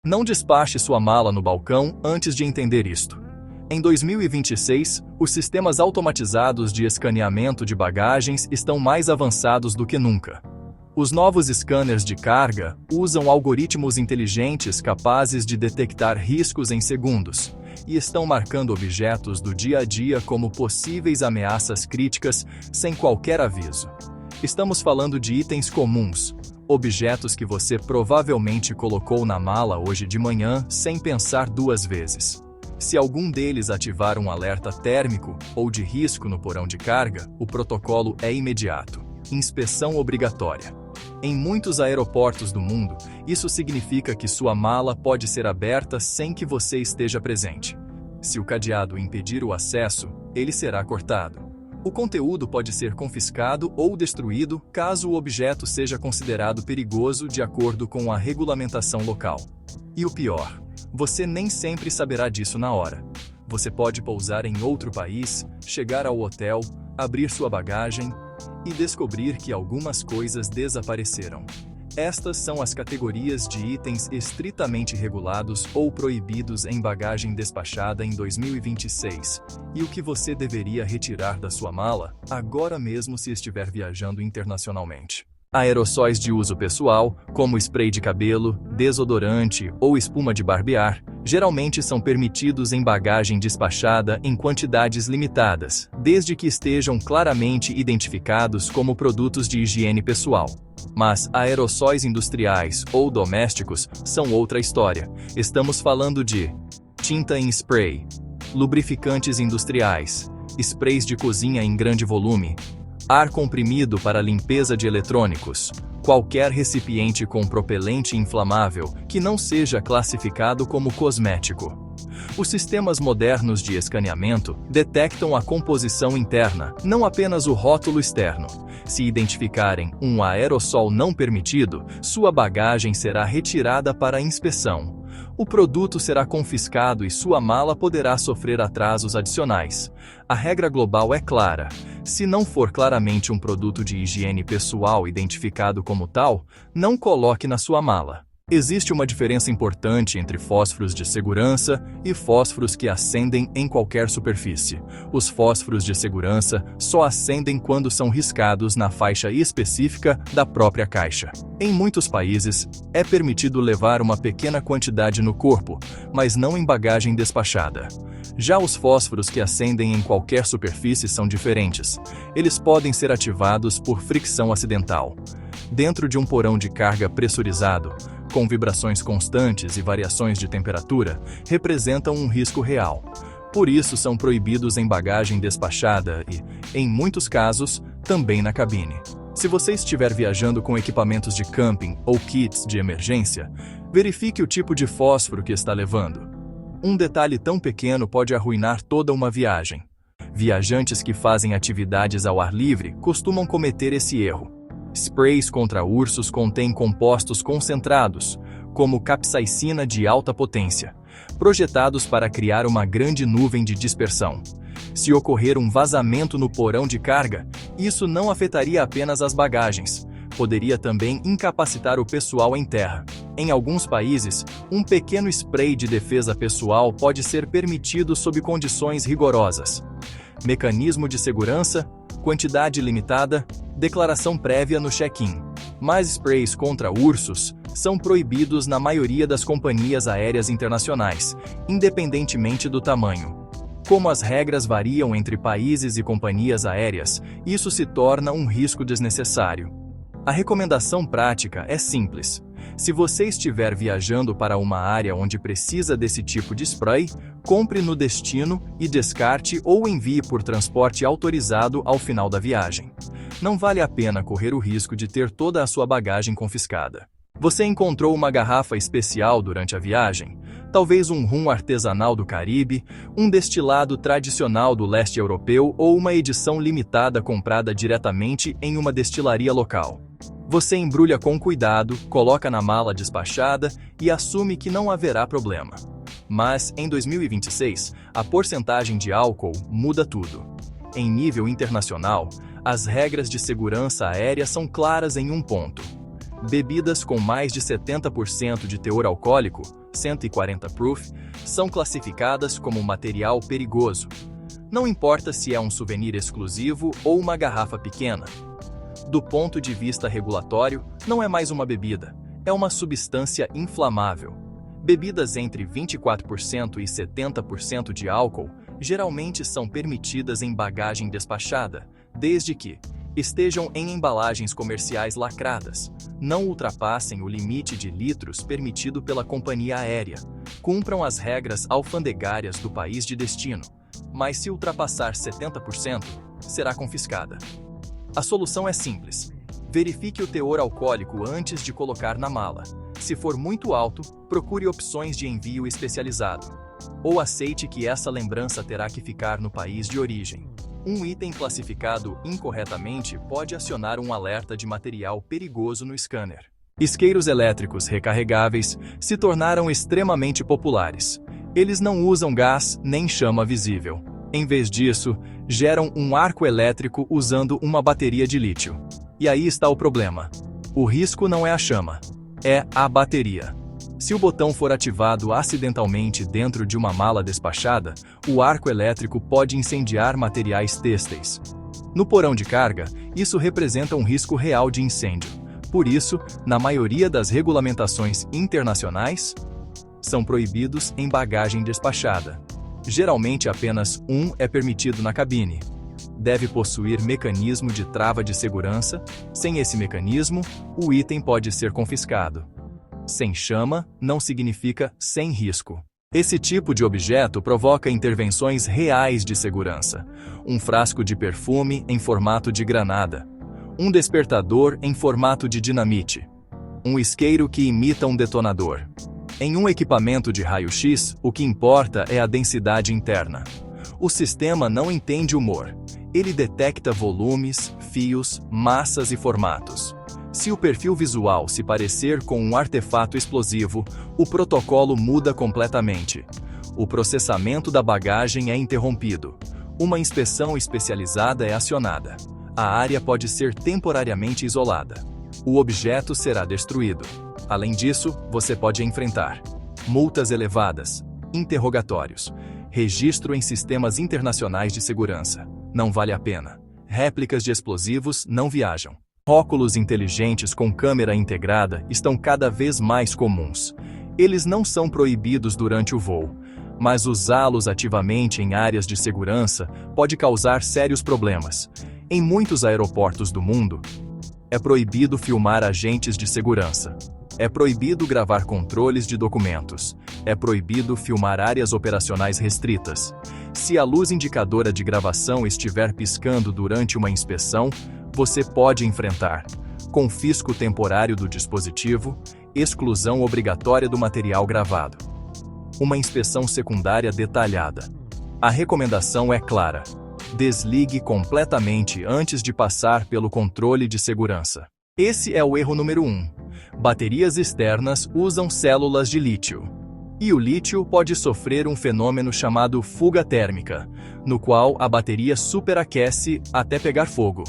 Não despache sua mala no balcão antes de entender isto. Em 2026, os sistemas automatizados de escaneamento de bagagens estão mais avançados do que nunca. Os novos scanners de carga usam algoritmos inteligentes capazes de detectar riscos em segundos e estão marcando objetos do dia a dia como possíveis ameaças críticas sem qualquer aviso. Estamos falando de itens comuns, objetos que você provavelmente colocou na mala hoje de manhã sem pensar duas vezes. Se algum deles ativar um alerta térmico ou de risco no porão de carga, o protocolo é imediato. Inspeção obrigatória. Em muitos aeroportos do mundo, isso significa que sua mala pode ser aberta sem que você esteja presente. Se o cadeado impedir o acesso, ele será cortado. O conteúdo pode ser confiscado ou destruído caso o objeto seja considerado perigoso de acordo com a regulamentação local. E o pior, você nem sempre saberá disso na hora. Você pode pousar em outro país, chegar ao hotel, abrir sua bagagem e descobrir que algumas coisas desapareceram. Estas são as categorias de itens estritamente regulados ou proibidos em bagagem despachada em 2026, e o que você deveria retirar da sua mala, agora mesmo se estiver viajando internacionalmente. Aerossóis de uso pessoal, como spray de cabelo, desodorante ou espuma de barbear, geralmente são permitidos em bagagem despachada em quantidades limitadas, desde que estejam claramente identificados como produtos de higiene pessoal. Mas aerossóis industriais ou domésticos são outra história. Estamos falando de tinta em spray, lubrificantes industriais, sprays de cozinha em grande volume, ar comprimido para limpeza de eletrônicos, qualquer recipiente com propelente inflamável que não seja classificado como cosmético. Os sistemas modernos de escaneamento detectam a composição interna, não apenas o rótulo externo. Se identificarem um aerossol não permitido, sua bagagem será retirada para inspeção. O produto será confiscado e sua mala poderá sofrer atrasos adicionais. A regra global é clara. Se não for claramente um produto de higiene pessoal identificado como tal, não coloque na sua mala. Existe uma diferença importante entre fósforos de segurança e fósforos que acendem em qualquer superfície. Os fósforos de segurança só acendem quando são riscados na faixa específica da própria caixa. Em muitos países, é permitido levar uma pequena quantidade no corpo, mas não em bagagem despachada. Já os fósforos que acendem em qualquer superfície são diferentes. Eles podem ser ativados por fricção acidental. Dentro de um porão de carga pressurizado, com vibrações constantes e variações de temperatura, representam um risco real. Por isso são proibidos em bagagem despachada e, em muitos casos, também na cabine. Se você estiver viajando com equipamentos de camping ou kits de emergência, verifique o tipo de fósforo que está levando. Um detalhe tão pequeno pode arruinar toda uma viagem. Viajantes que fazem atividades ao ar livre costumam cometer esse erro. Sprays contra ursos contêm compostos concentrados, como capsaicina de alta potência, projetados para criar uma grande nuvem de dispersão. Se ocorrer um vazamento no porão de carga, isso não afetaria apenas as bagagens, poderia também incapacitar o pessoal em terra. Em alguns países, um pequeno spray de defesa pessoal pode ser permitido sob condições rigorosas. Mecanismo de segurança, quantidade limitada, declaração prévia no check-in. Mas sprays contra ursos são proibidos na maioria das companhias aéreas internacionais, independentemente do tamanho. Como as regras variam entre países e companhias aéreas, isso se torna um risco desnecessário. A recomendação prática é simples. Se você estiver viajando para uma área onde precisa desse tipo de spray, compre no destino e descarte ou envie por transporte autorizado ao final da viagem. Não vale a pena correr o risco de ter toda a sua bagagem confiscada. Você encontrou uma garrafa especial durante a viagem? Talvez um rum artesanal do Caribe, um destilado tradicional do leste europeu ou uma edição limitada comprada diretamente em uma destilaria local. Você embrulha com cuidado, coloca na mala despachada e assume que não haverá problema. Mas, em 2026, a porcentagem de álcool muda tudo. Em nível internacional, as regras de segurança aérea são claras em um ponto. Bebidas com mais de 70% de teor alcoólico, 140 proof, são classificadas como material perigoso. Não importa se é um souvenir exclusivo ou uma garrafa pequena. Do ponto de vista regulatório, não é mais uma bebida, é uma substância inflamável. Bebidas entre 24% e 70% de álcool geralmente são permitidas em bagagem despachada, desde que estejam em embalagens comerciais lacradas, não ultrapassem o limite de litros permitido pela companhia aérea, cumpram as regras alfandegárias do país de destino, mas se ultrapassar 70%, será confiscada. A solução é simples. Verifique o teor alcoólico antes de colocar na mala. Se for muito alto, procure opções de envio especializado. Ou aceite que essa lembrança terá que ficar no país de origem. Um item classificado incorretamente pode acionar um alerta de material perigoso no scanner. Isqueiros elétricos recarregáveis se tornaram extremamente populares. Eles não usam gás nem chama visível. Em vez disso, geram um arco elétrico usando uma bateria de lítio. E aí está o problema. O risco não é a chama, é a bateria. Se o botão for ativado acidentalmente dentro de uma mala despachada, o arco elétrico pode incendiar materiais têxteis. No porão de carga, isso representa um risco real de incêndio. Por isso, na maioria das regulamentações internacionais, são proibidos em bagagem despachada. Geralmente apenas um é permitido na cabine. Deve possuir mecanismo de trava de segurança. Sem esse mecanismo, o item pode ser confiscado. Sem chama não significa sem risco. Esse tipo de objeto provoca intervenções reais de segurança. Um frasco de perfume em formato de granada. Um despertador em formato de dinamite. Um isqueiro que imita um detonador. Em um equipamento de raio-x, o que importa é a densidade interna. O sistema não entende humor. Ele detecta volumes, fios, massas e formatos. Se o perfil visual se parecer com um artefato explosivo, o protocolo muda completamente. O processamento da bagagem é interrompido. Uma inspeção especializada é acionada. A área pode ser temporariamente isolada. O objeto será destruído. Além disso, você pode enfrentar multas elevadas, interrogatórios, registro em sistemas internacionais de segurança. Não vale a pena. Réplicas de explosivos não viajam. Óculos inteligentes com câmera integrada estão cada vez mais comuns. Eles não são proibidos durante o voo, mas usá-los ativamente em áreas de segurança pode causar sérios problemas. Em muitos aeroportos do mundo, é proibido filmar agentes de segurança. É proibido gravar controles de documentos. É proibido filmar áreas operacionais restritas. Se a luz indicadora de gravação estiver piscando durante uma inspeção, você pode enfrentar confisco temporário do dispositivo, exclusão obrigatória do material gravado. Uma inspeção secundária detalhada. A recomendação é clara. Desligue completamente antes de passar pelo controle de segurança. Esse é o erro número 1. Baterias externas usam células de lítio. E o lítio pode sofrer um fenômeno chamado fuga térmica, no qual a bateria superaquece até pegar fogo.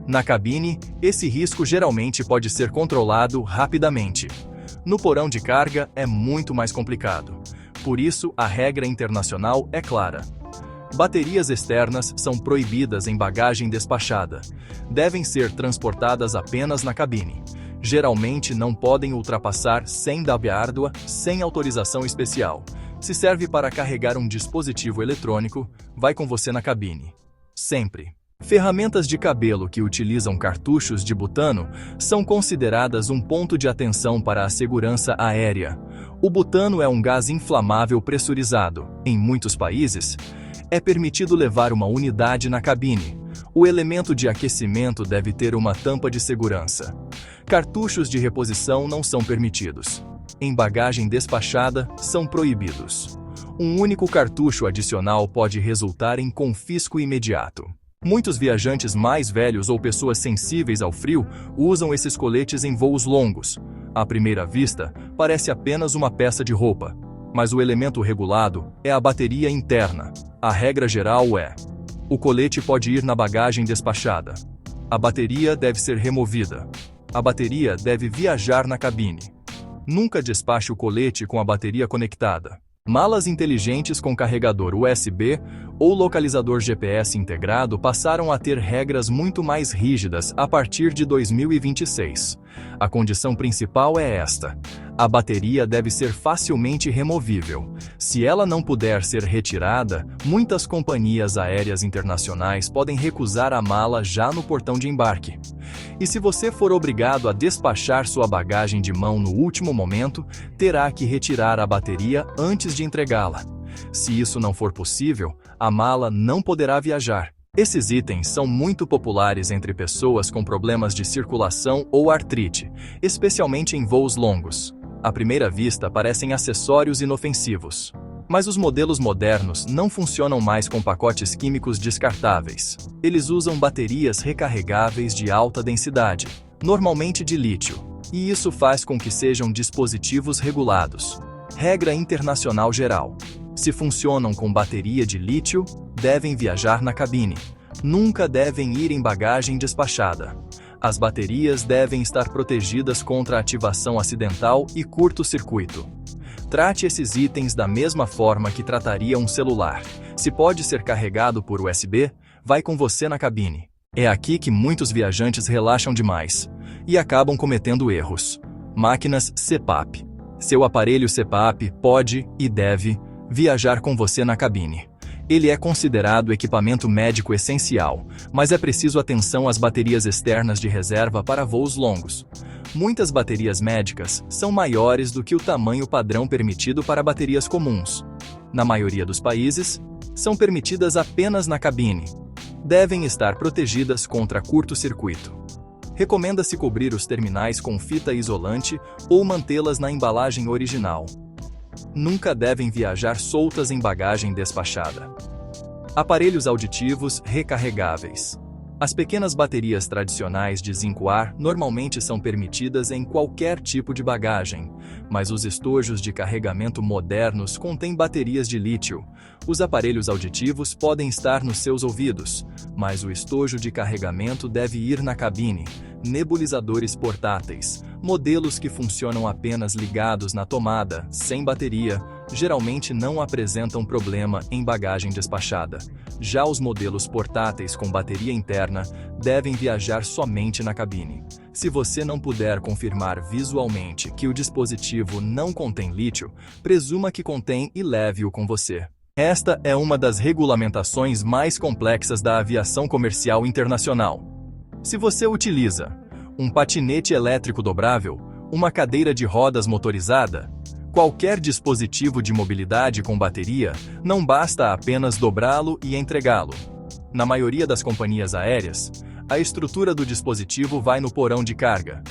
Na cabine, esse risco geralmente pode ser controlado rapidamente. No porão de carga é muito mais complicado. Por isso, a regra internacional é clara. Baterias externas são proibidas em bagagem despachada. Devem ser transportadas apenas na cabine. Geralmente não podem ultrapassar 100 dB sem autorização especial. Se serve para carregar um dispositivo eletrônico, vai com você na cabine. Sempre. Ferramentas de cabelo que utilizam cartuchos de butano são consideradas um ponto de atenção para a segurança aérea. O butano é um gás inflamável pressurizado. Em muitos países, é permitido levar uma unidade na cabine. O elemento de aquecimento deve ter uma tampa de segurança. Cartuchos de reposição não são permitidos. Em bagagem despachada, são proibidos. Um único cartucho adicional pode resultar em confisco imediato. Muitos viajantes mais velhos ou pessoas sensíveis ao frio usam esses coletes em voos longos. À primeira vista, parece apenas uma peça de roupa, mas o elemento regulado é a bateria interna. A regra geral é: o colete pode ir na bagagem despachada. A bateria deve ser removida. A bateria deve viajar na cabine. Nunca despache o colete com a bateria conectada. Malas inteligentes com carregador USB ou localizador GPS integrado passaram a ter regras muito mais rígidas a partir de 2026. A condição principal é esta: a bateria deve ser facilmente removível. Se ela não puder ser retirada, muitas companhias aéreas internacionais podem recusar a mala já no portão de embarque. E se você for obrigado a despachar sua bagagem de mão no último momento, terá que retirar a bateria antes de entregá-la. Se isso não for possível, a mala não poderá viajar. Esses itens são muito populares entre pessoas com problemas de circulação ou artrite, especialmente em voos longos. À primeira vista, parecem acessórios inofensivos. Mas os modelos modernos não funcionam mais com pacotes químicos descartáveis. Eles usam baterias recarregáveis de alta densidade, normalmente de lítio, e isso faz com que sejam dispositivos regulados. Regra internacional geral: se funcionam com bateria de lítio, devem viajar na cabine. Nunca devem ir em bagagem despachada. As baterias devem estar protegidas contra ativação acidental e curto-circuito. Trate esses itens da mesma forma que trataria um celular. Se pode ser carregado por USB, vai com você na cabine. É aqui que muitos viajantes relaxam demais e acabam cometendo erros. Máquinas CPAP. Seu aparelho CPAP pode e deve viajar com você na cabine. Ele é considerado equipamento médico essencial, mas é preciso atenção às baterias externas de reserva para voos longos. Muitas baterias médicas são maiores do que o tamanho padrão permitido para baterias comuns. Na maioria dos países, são permitidas apenas na cabine. Devem estar protegidas contra curto-circuito. Recomenda-se cobrir os terminais com fita isolante ou mantê-las na embalagem original. Nunca devem viajar soltas em bagagem despachada. Aparelhos auditivos recarregáveis. As pequenas baterias tradicionais de zinco-ar normalmente são permitidas em qualquer tipo de bagagem, mas os estojos de carregamento modernos contêm baterias de lítio. Os aparelhos auditivos podem estar nos seus ouvidos, mas o estojo de carregamento deve ir na cabine. Nebulizadores portáteis. Modelos que funcionam apenas ligados na tomada, sem bateria, geralmente não apresentam problema em bagagem despachada. Já os modelos portáteis com bateria interna devem viajar somente na cabine. Se você não puder confirmar visualmente que o dispositivo não contém lítio, presuma que contém e leve-o com você. Esta é uma das regulamentações mais complexas da aviação comercial internacional. Se você utiliza um patinete elétrico dobrável, uma cadeira de rodas motorizada, qualquer dispositivo de mobilidade com bateria, não basta apenas dobrá-lo e entregá-lo. Na maioria das companhias aéreas, a estrutura do dispositivo vai no porão de carga.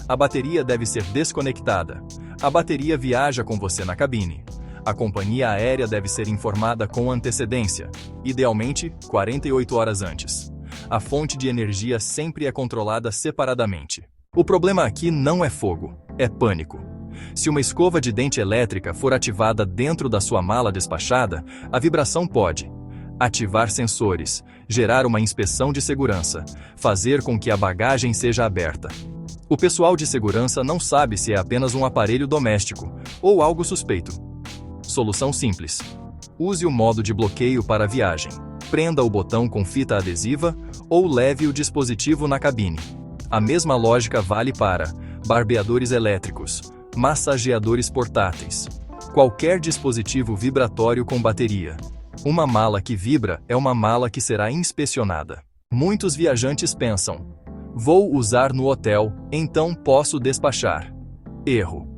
A bateria deve ser desconectada. A bateria viaja com você na cabine. A companhia aérea deve ser informada com antecedência, idealmente 48 horas antes. A fonte de energia sempre é controlada separadamente. O problema aqui não é fogo, é pânico. Se uma escova de dente elétrica for ativada dentro da sua mala despachada, a vibração pode ativar sensores, gerar uma inspeção de segurança, fazer com que a bagagem seja aberta. O pessoal de segurança não sabe se é apenas um aparelho doméstico ou algo suspeito. Solução simples: use o modo de bloqueio para a viagem. Prenda o botão com fita adesiva ou leve o dispositivo na cabine. A mesma lógica vale para barbeadores elétricos, massageadores portáteis, qualquer dispositivo vibratório com bateria. Uma mala que vibra é uma mala que será inspecionada. Muitos viajantes pensam: vou usar no hotel, então posso despachar. Erro.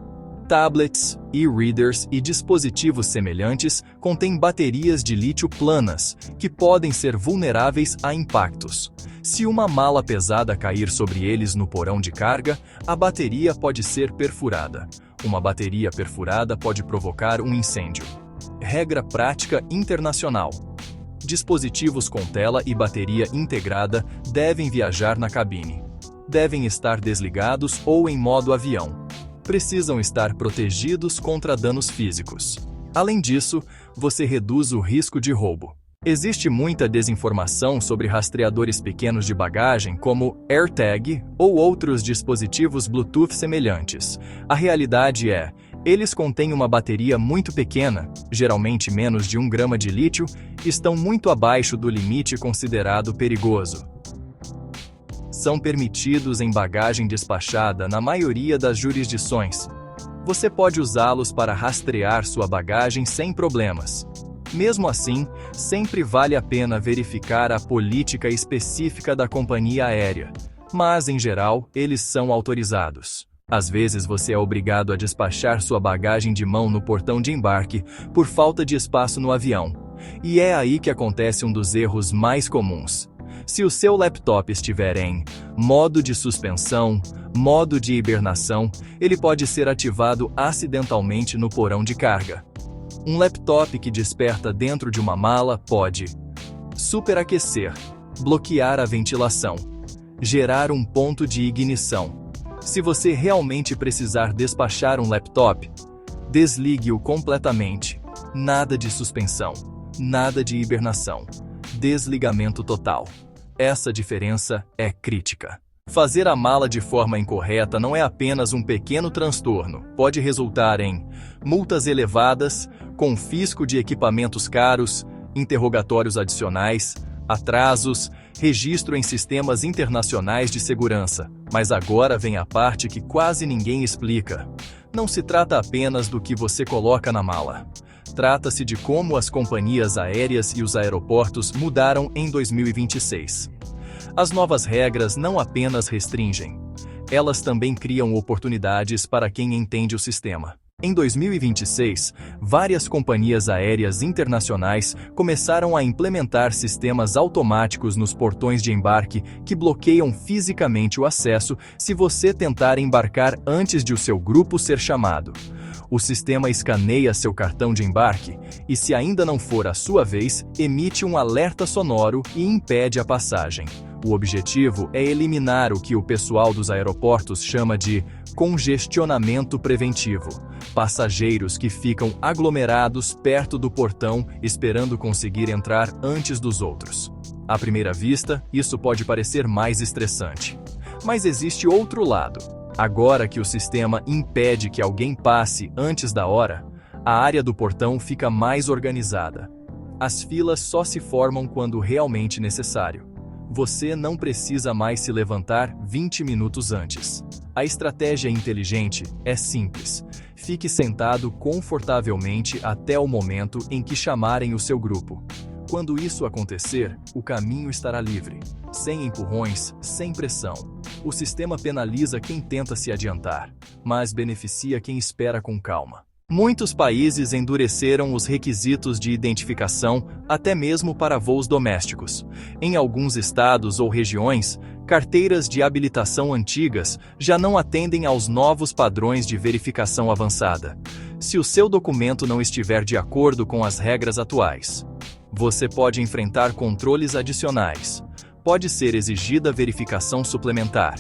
Tablets, e-readers e dispositivos semelhantes contêm baterias de lítio planas, que podem ser vulneráveis a impactos. Se uma mala pesada cair sobre eles no porão de carga, a bateria pode ser perfurada. Uma bateria perfurada pode provocar um incêndio. Regra prática internacional: dispositivos com tela e bateria integrada devem viajar na cabine. Devem estar desligados ou em modo avião. Precisam estar protegidos contra danos físicos. Além disso, você reduz o risco de roubo. Existe muita desinformação sobre rastreadores pequenos de bagagem como AirTag ou outros dispositivos Bluetooth semelhantes. A realidade é, eles contêm uma bateria muito pequena, geralmente menos de 1 grama de lítio, e estão muito abaixo do limite considerado perigoso. São permitidos em bagagem despachada na maioria das jurisdições. Você pode usá-los para rastrear sua bagagem sem problemas. Mesmo assim, sempre vale a pena verificar a política específica da companhia aérea, mas, em geral, eles são autorizados. Às vezes você é obrigado a despachar sua bagagem de mão no portão de embarque por falta de espaço no avião. E é aí que acontece um dos erros mais comuns. Se o seu laptop estiver em modo de suspensão, modo de hibernação, ele pode ser ativado acidentalmente no porão de carga. Um laptop que desperta dentro de uma mala pode superaquecer, bloquear a ventilação, gerar um ponto de ignição. Se você realmente precisar despachar um laptop, desligue-o completamente. Nada de suspensão, nada de hibernação. Desligamento total. Essa diferença é crítica. Fazer a mala de forma incorreta não é apenas um pequeno transtorno, pode resultar em multas elevadas, confisco de equipamentos caros, interrogatórios adicionais, atrasos, registro em sistemas internacionais de segurança. Mas agora vem a parte que quase ninguém explica. Não se trata apenas do que você coloca na mala. Trata-se de como as companhias aéreas e os aeroportos mudaram em 2026. As novas regras não apenas restringem, elas também criam oportunidades para quem entende o sistema. Em 2026, várias companhias aéreas internacionais começaram a implementar sistemas automáticos nos portões de embarque que bloqueiam fisicamente o acesso se você tentar embarcar antes de o seu grupo ser chamado. O sistema escaneia seu cartão de embarque e, se ainda não for a sua vez, emite um alerta sonoro e impede a passagem. O objetivo é eliminar o que o pessoal dos aeroportos chama de congestionamento preventivo. Passageiros que ficam aglomerados perto do portão esperando conseguir entrar antes dos outros. À primeira vista, isso pode parecer mais estressante. Mas existe outro lado. Agora que o sistema impede que alguém passe antes da hora, a área do portão fica mais organizada. As filas só se formam quando realmente necessário. Você não precisa mais se levantar 20 minutos antes. A estratégia inteligente é simples. Fique sentado confortavelmente até o momento em que chamarem o seu grupo. Quando isso acontecer, o caminho estará livre, sem empurrões, sem pressão. O sistema penaliza quem tenta se adiantar, mas beneficia quem espera com calma. Muitos países endureceram os requisitos de identificação até mesmo para voos domésticos. Em alguns estados ou regiões, carteiras de habilitação antigas já não atendem aos novos padrões de verificação avançada. Se o seu documento não estiver de acordo com as regras atuais, você pode enfrentar controles adicionais. Pode ser exigida verificação suplementar.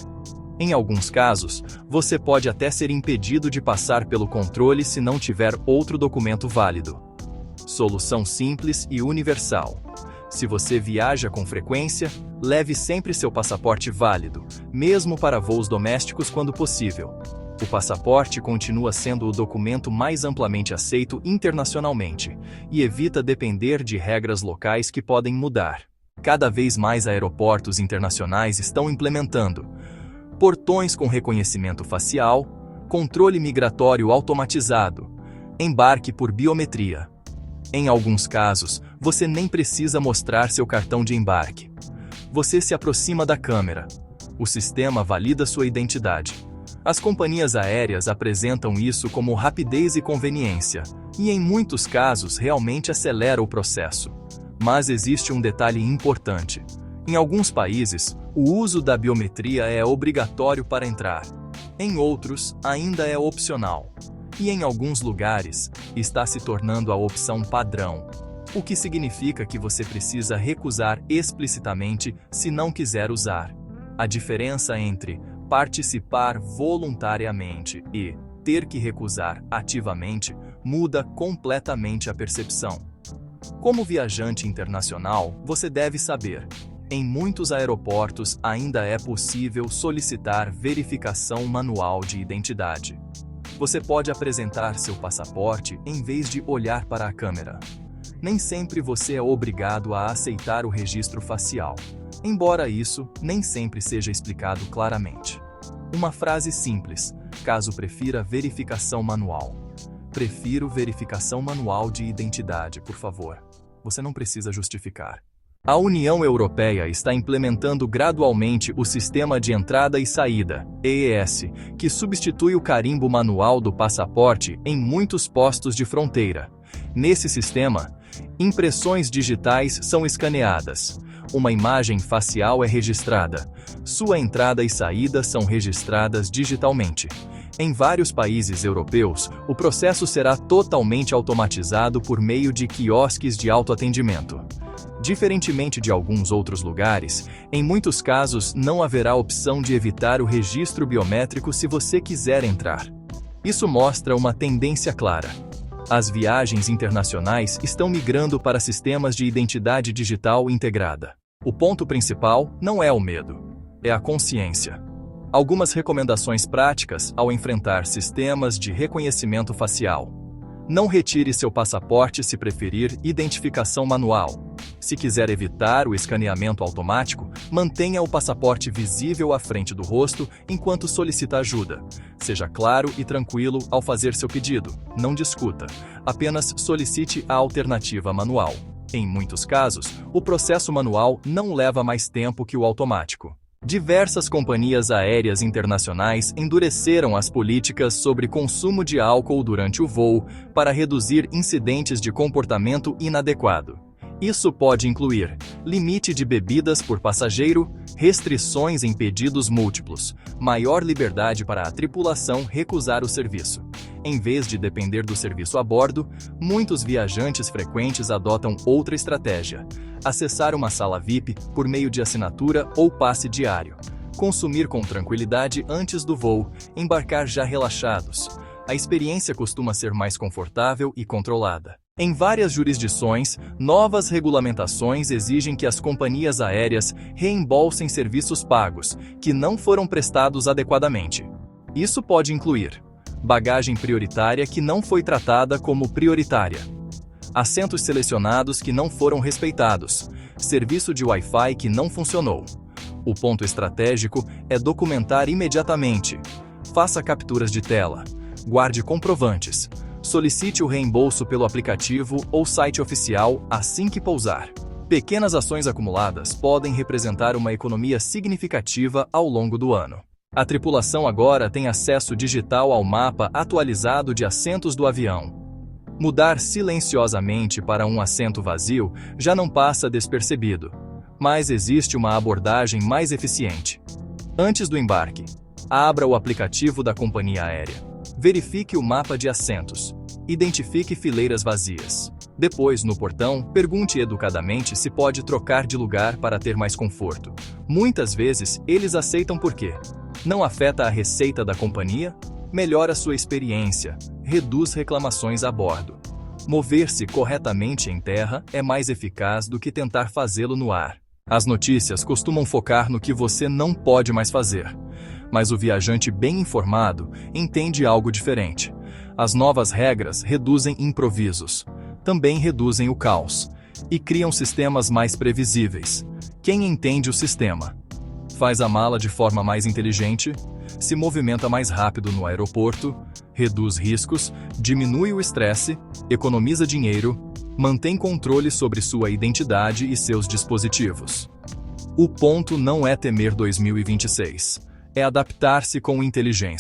Em alguns casos, você pode até ser impedido de passar pelo controle se não tiver outro documento válido. Solução simples e universal. Se você viaja com frequência, leve sempre seu passaporte válido, mesmo para voos domésticos quando possível. O passaporte continua sendo o documento mais amplamente aceito internacionalmente e evita depender de regras locais que podem mudar. Cada vez mais aeroportos internacionais estão implementando portões com reconhecimento facial, controle migratório automatizado, embarque por biometria. Em alguns casos, você nem precisa mostrar seu cartão de embarque. Você se aproxima da câmera. O sistema valida sua identidade. As companhias aéreas apresentam isso como rapidez e conveniência, e em muitos casos realmente acelera o processo. Mas existe um detalhe importante. Em alguns países, o uso da biometria é obrigatório para entrar. Em outros, ainda é opcional. E em alguns lugares, está se tornando a opção padrão, o que significa que você precisa recusar explicitamente se não quiser usar. A diferença entre participar voluntariamente e ter que recusar ativamente muda completamente a percepção. Como viajante internacional, você deve saber: em muitos aeroportos ainda é possível solicitar verificação manual de identidade. Você pode apresentar seu passaporte em vez de olhar para a câmera. Nem sempre você é obrigado a aceitar o registro facial, embora isso nem sempre seja explicado claramente. Uma frase simples, caso prefira verificação manual. Prefiro verificação manual de identidade, por favor. Você não precisa justificar. A União Europeia está implementando gradualmente o Sistema de Entrada e Saída, EES, que substitui o carimbo manual do passaporte em muitos postos de fronteira. Nesse sistema, impressões digitais são escaneadas, uma imagem facial é registrada, sua entrada e saída são registradas digitalmente. Em vários países europeus, o processo será totalmente automatizado por meio de quiosques de autoatendimento. Diferentemente de alguns outros lugares, em muitos casos não haverá opção de evitar o registro biométrico se você quiser entrar. Isso mostra uma tendência clara. As viagens internacionais estão migrando para sistemas de identidade digital integrada. O ponto principal não é o medo, é a consciência. Algumas recomendações práticas ao enfrentar sistemas de reconhecimento facial. Não retire seu passaporte se preferir identificação manual. Se quiser evitar o escaneamento automático, mantenha o passaporte visível à frente do rosto enquanto solicita ajuda. Seja claro e tranquilo ao fazer seu pedido. Não discuta. Apenas solicite a alternativa manual. Em muitos casos, o processo manual não leva mais tempo que o automático. Diversas companhias aéreas internacionais endureceram as políticas sobre consumo de álcool durante o voo para reduzir incidentes de comportamento inadequado. Isso pode incluir limite de bebidas por passageiro, restrições em pedidos múltiplos, maior liberdade para a tripulação recusar o serviço. Em vez de depender do serviço a bordo, muitos viajantes frequentes adotam outra estratégia: acessar uma sala VIP por meio de assinatura ou passe diário, consumir com tranquilidade antes do voo, embarcar já relaxados. A experiência costuma ser mais confortável e controlada. Em várias jurisdições, novas regulamentações exigem que as companhias aéreas reembolsem serviços pagos, que não foram prestados adequadamente. Isso pode incluir bagagem prioritária que não foi tratada como prioritária, assentos selecionados que não foram respeitados, serviço de Wi-Fi que não funcionou. O ponto estratégico é documentar imediatamente. Faça capturas de tela, guarde comprovantes, solicite o reembolso pelo aplicativo ou site oficial assim que pousar. Pequenas ações acumuladas podem representar uma economia significativa ao longo do ano. A tripulação agora tem acesso digital ao mapa atualizado de assentos do avião. Mudar silenciosamente para um assento vazio já não passa despercebido, mas existe uma abordagem mais eficiente. Antes do embarque, abra o aplicativo da companhia aérea. Verifique o mapa de assentos. Identifique fileiras vazias. Depois, no portão, pergunte educadamente se pode trocar de lugar para ter mais conforto. Muitas vezes, eles aceitam porque não afeta a receita da companhia, melhora sua experiência, reduz reclamações a bordo. Mover-se corretamente em terra é mais eficaz do que tentar fazê-lo no ar. As notícias costumam focar no que você não pode mais fazer, mas o viajante bem informado entende algo diferente. As novas regras reduzem improvisos, também reduzem o caos, e criam sistemas mais previsíveis. Quem entende o sistema faz a mala de forma mais inteligente, se movimenta mais rápido no aeroporto, reduz riscos, diminui o estresse, economiza dinheiro, mantém controle sobre sua identidade e seus dispositivos. O ponto não é temer 2026, é adaptar-se com inteligência.